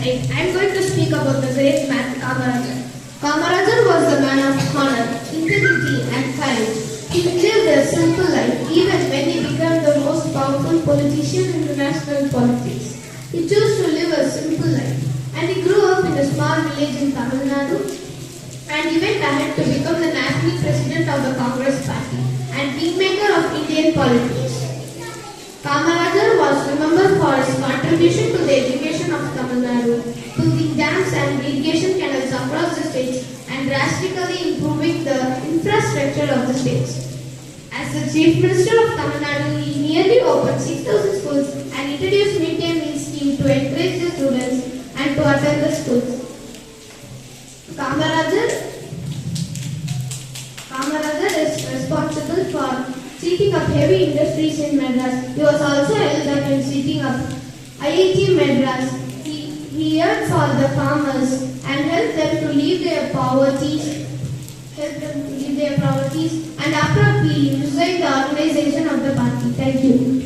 I am going to speak about the great man Kamarajar. Kamarajar was a man of honor, integrity and courage. He lived a simple life even when he became the most powerful politician in the national politics. He chose to live a simple life and he grew up in a small village in Tamil Nadu and he went ahead to become the national president of the Congress party and kingmaker of Indian politics. Kamarajar was remembered for his contribution to the education of Tamil Nadu, building dams and irrigation canals across the states and drastically improving the infrastructure of the states. As the Chief Minister of Tamil Nadu, he nearly opened 6,000 schools and introduced midday meal scheme to encourage the students and to attend the schools. Kamarajar is responsible for setting up heavy industries in Madras. He was also held up in setting up IIT Madras. He earned for the farmers and helped them to leave their poverties and after he resigned the organization of the party. Thank you.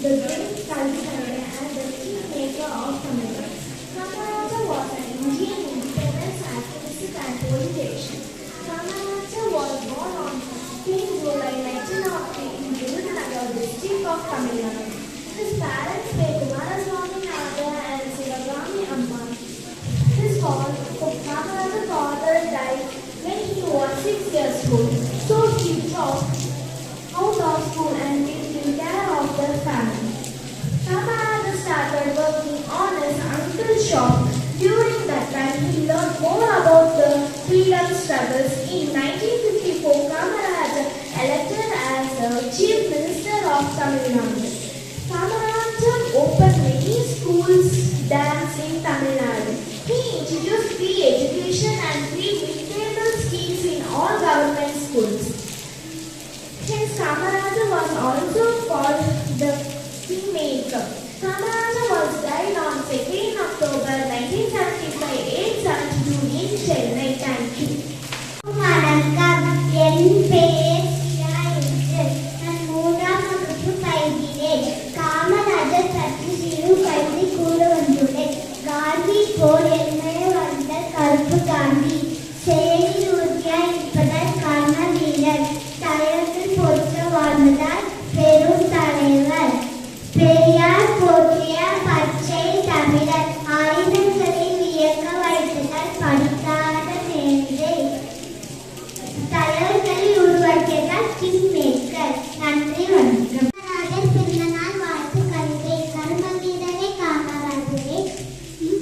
the great cultivator and the kingmaker of Tamil Nadu. Kamaraja was an Indian independence activist and politician. Kamaraja was born on 15 July 1903 in Virudhunagar district of Tamil Nadu. His parents were Kumaraswamy Nagar and Sivagami Amman. Kamaraja's father died when he was 6 years old, so he dropped out of school and lived in care of the family. Kamaraja started working on his uncle's shop. During that time, he learned more about the freedom struggles. In 1954, Kamaraja elected as the Chief Minister of Tamil Nadu. Kamaraja opened many schools, dams in Tamil Nadu. He introduced free education and free mid-day schemes in all government schools. Hence, Kamaraja was also called the Kingmaker. Kamaraja was died on 2nd October 1975, age 72 in Chennai. Thank you. வணக்கம். என் பெயர் நான் 3ஆம் வகுப்பு பயில்கிறேன். காமராஜர் பற்றி சிறு கல்வி கூற வந்துள்ளேன். காந்தி போல் என்னை வந்த கருப்பு காந்தி, செயலில் உறுதியாய் இருப்பதால் கர்ம வீரர், தலைவர்கள் போற்ற வாழ்வதால் பெரும் தலைவர், பெரியார் போற்றிய பச்சை தமிழர், ஆயுதங்களை வியக்க வைத்ததால் படிக்காத மேதை, தலைவர்களை உருவாக்கியதால் கிங்மேக்கர். நன்றி, வணக்கம். காமராஜர் பிறந்தநாள் வாழ்த்து கவிதை. கர்ம வீரரே காமராஜரே,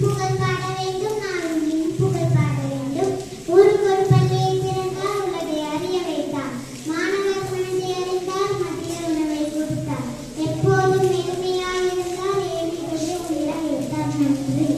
புகழ் பாட வேண்டும், நானும் இன் புகழ் பாட வேண்டும். ஊருக்கு ஒரு பள்ளியை திறந்தார், உலகை அறிய வைத்தார். மாணவர் மனதை அறிந்தார், மதிய உணவை கொடுத்தார். எப்போதும் எளிமையாயிருந்தார், ஏழைகளை உள்ளே வைத்தார். நன்றி.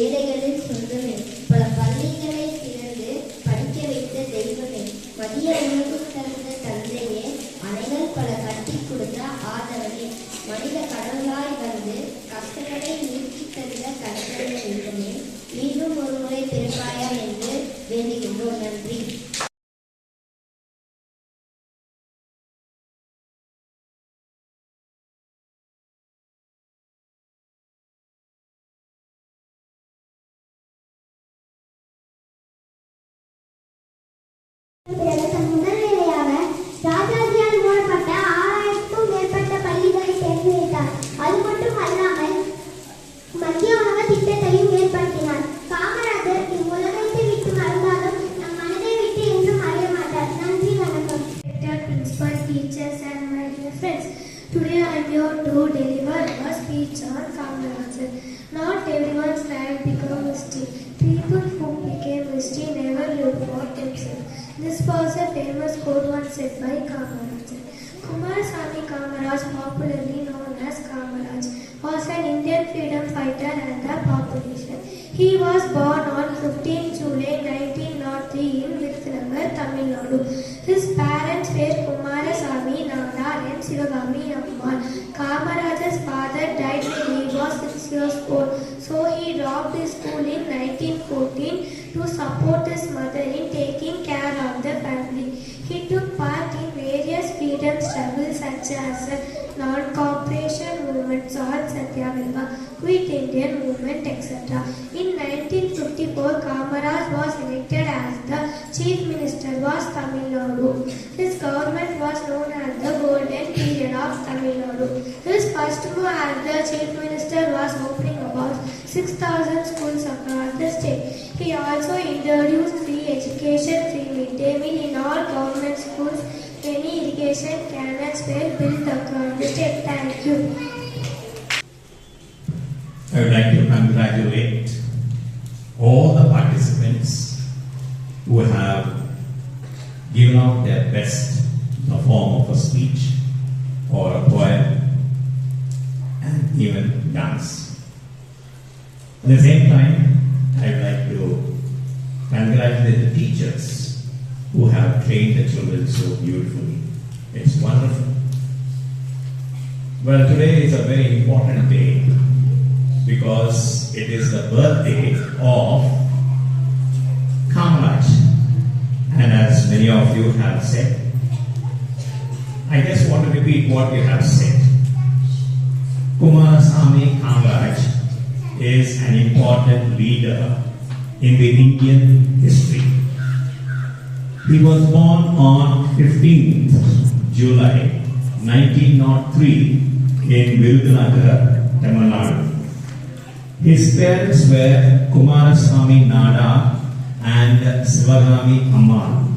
ஏழைகளின் சொந்தமே, பல பள்ளிகளை திறந்து படிக்க வைத்த தெய்வமே, மதிய உணவு தந்த தந்தையே, அணைகள் பல கட்டி கொடுத்த ஆதரவே, மனித கடவுளாய் வந்து கஷ்டங்களை நீக்கி தந்த கஷ்டங்களை தெய்வமே, மீண்டும் ஒரு முறை பிறப்பாயா என்று வேண்டுகின்றோம். நன்றி. முதல் வேலையாக ராஜாஜியால் மூடப்பட்ட 6000க்கும் மேற்பட்ட பள்ளிகளை திறந்து வைத்தார். அது மட்டும் அல்லாமல் மத்திய உணவு திட்டத்தையும் ஏற்படுத்தினார். காமராஜர் இவ்வுலகத்தை விட்டு மறந்தாலும் நம் மனதை விட்டு என்றும் மறைய மாட்டார். நன்றி, வணக்கம். Principal, teachers and my dear friends, today I am here to deliver a speech on Kamaraja. Not everyone's life became misty. People who became misty never lived for themselves. This was a famous quote once said by Kamaraja. Kumaraswamy Kamaraj, popularly known as Kamaraj, was an Indian freedom fighter and a politician. He was born on 15 July 1903 in Virudhunagar, Tamil Nadu. His parents were Kumaraswamy Nagar and Sivagami Amman. Kamaraja's father died when he was 6 years old, so he dropped his school in 1914 to support his mother in taking care of the family. He took part in various freedom struggles such as non-cooperation movement, Salt Satyagraha, Quit Indian movement, etc. In 1954, Kamaraj was elected as the Chief Minister of Tamil Nadu. His government was known as the Golden Period of Tamil Nadu. His first move as the Chief Minister was opening about 6,000 schools across the state. He also introduced free education, free midday meal in all government schools. Many irrigation canals were built across the state. Thank you. I would like to congratulate all the participants who have given out their best in the form of a speech or a poem and even dance. At the same time, I would like to congratulate the teachers who have trained the children so beautifully. It's wonderful. Well, today is a very important day because it is the birthday of Kamaraj. And as many of you have said, I just want to repeat what you have said. Kumarasamy Kamaraj is an important leader in the Indian history. He was born on 15th July 1903 in Virudhunagar, Tamil Nadu. His parents were Kumarasamy Nada and Sivagami Amma.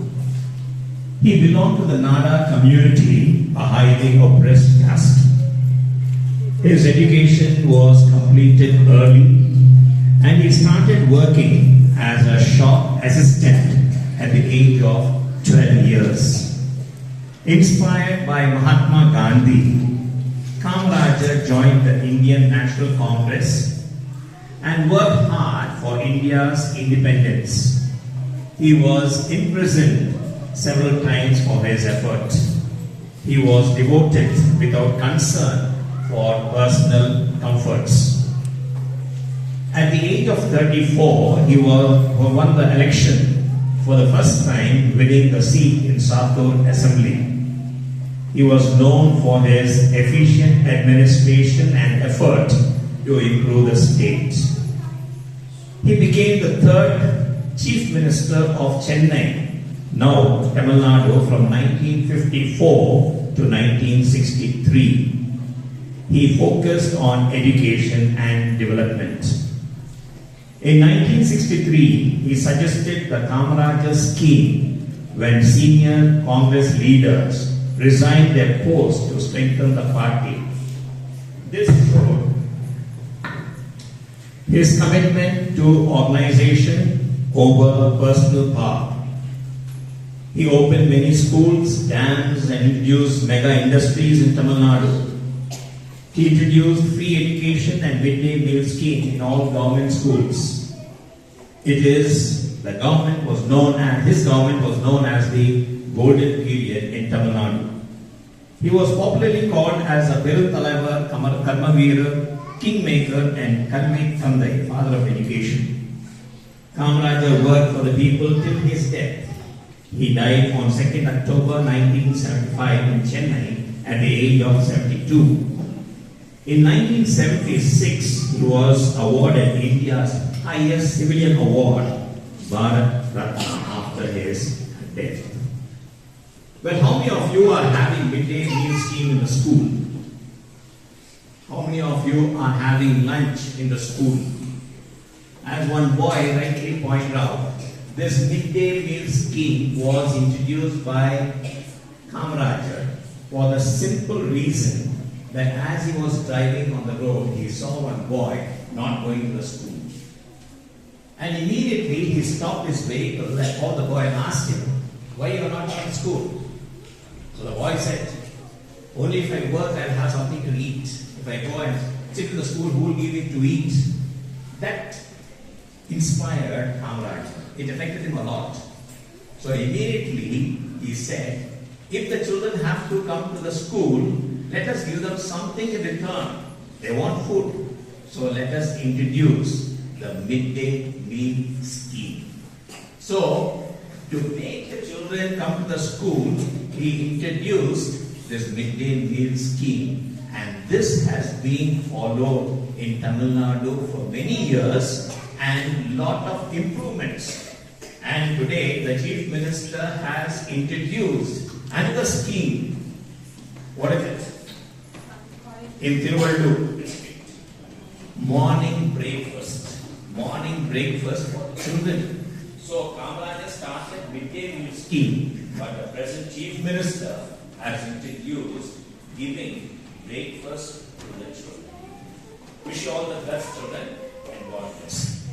He belonged to the Nada community, a highly oppressed caste. His education was completed early and he started working as a shop assistant at the age of 12 years. Inspired by Mahatma Gandhi, Kamarajar joined the Indian National Congress and worked hard for India's independence. He was imprisoned several times for his effort. He was devoted without concern for personal comforts. At the age of 34, he won the election for the first time, winning the seat in Satur Assembly. He was known for his efficient administration and effort to improve the state. He became the third Chief Minister of Chennai, now Tamil Nadu, from 1954 to 1963. He focused on education and development. In 1963, he suggested the Kamarajar scheme when senior Congress leaders resigned their post to strengthen the party. This showed his commitment to organization over personal power. He opened many schools, dams, and introduced mega industries in Tamil Nadu. He introduced free education and midday meal scheme in all government schools. His government was known as the golden period in Tamil Nadu. He was popularly called as a Peruthalaivar, Karmavira, Kingmaker, and Karmik Thandai, father of education. Kamarajar worked for the people till his death. He died on 2nd October 1975 in Chennai at the age of 72. In 1976, he was awarded India's highest civilian award, Bharat Ratna, after his death. Well, how many of you are having midday meal scheme in the school? How many of you are having lunch in the school? As one boy rightly pointed out, this midday meal scheme was introduced by Kamarajar for the simple reason that as he was driving on the road, he saw one boy not going to the school. And immediately he stopped his vehicle and called the boy and asked him, "Why you are not in school?" So the boy said, "Only if I work I'll have something to eat. If I go and sit in the school, who will give me to eat?" That inspired Kamarajar. It affected him a lot. So immediately he said, if the children have to come to the school, let us give them something in return. They want food. So let us introduce the midday meal scheme. So to make the children come to the school, he introduced this midday meal scheme. And this has been followed in Tamil Nadu for many years and lot of improvements. And today the Chief Minister has introduced another scheme. What is it? In Tiruvallur district. Morning breakfast. Morning breakfast for children. So Kamarajar started midday meal scheme, but the present Chief Minister has introduced giving breakfast to the children. Wish you all the best, children, and God bless.